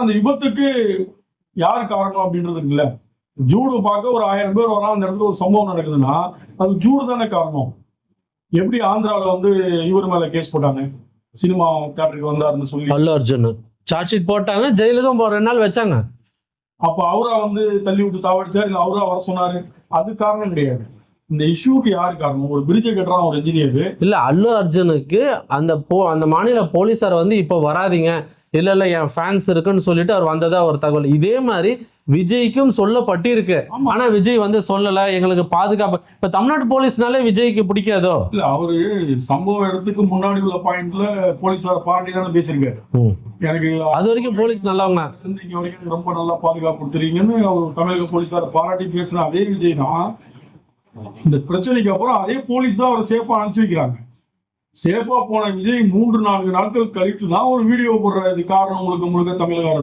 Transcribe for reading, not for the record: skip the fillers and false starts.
அந்த விபத்துக்கு யார் காரணம் அப்படின்றது இருக்குல்ல. ஜூடு பார்க்க ஒரு 1000 பேர் வரா, அந்த இடத்துல ஒரு சம்பவம் நடக்குதுன்னா அது ஜூடு தானே காரணம். எப்படி ஆந்திராவில் வந்து இவர் மேல கேஸ் போட்டாங்க, சினிமா தியேட்டருக்கு வந்தாருன்னு சொல்லி அல்லு அர்ஜுன் சார்ஜ் ஷீட் போட்டாங்க, ஜெயிலுக்கும் 2 நாள் வச்சாங்க. அப்ப அவரா வந்து தள்ளி விட்டு சாவடிச்சாரு, இல்ல அவரா வர சொன்னாரு, அது காரணம் கிடையாது. இந்த இஷ்யூக்கு யாரு காரணம்? ஒரு பிரிட்ஜை கட்டுறான் ஒரு இன்ஜினியர். இல்ல அல்லு அர்ஜுனுக்கு அந்த மாநில போலீசார் வந்து இப்ப வராதிங்க, இல்ல என் ஃபேன்ஸ் இருக்குன்னு சொல்லிட்டு அவர் வந்ததா ஒரு தகவல். இதே மாதிரி விஜய்க்கும் சொல்லப்பட்டிருக்கு. ஆனா விஜய் வந்து சொல்லல, எங்களுக்கு பாதுகாப்பு. இப்ப தமிழ்நாடு போலீஸ்னாலே விஜய்க்கு பிடிக்காதோ? இல்ல, அவரு சம்பவ இடத்துக்கு முன்னாடி உள்ள பாயிண்ட்ல போலீஸார பாராட்டி தானே பேசியிருக்காரு. எனக்கு அது வரைக்கும் போலீஸ் நல்லவங்க, இங்க வரைக்கும் ரொம்ப நல்லா பாதுகாப்பு கொடுத்துறீங்கன்னு அவர் தமிழக போலீஸார பாராட்டி பேசின அதே விஜய் தான் இந்த பிரச்சனைக்கு அப்புறம் அதே போலீஸ் தான் அவரை சேஃபா அனுப்பிச்சு வைக்கிறாங்க. சேஃபா போன விஜய் 3-4 நாட்கள் கழித்து தான் ஒரு வீடியோ போடுற. இது காரணம் முழுக்க முழுக்க தமிழக அரசு.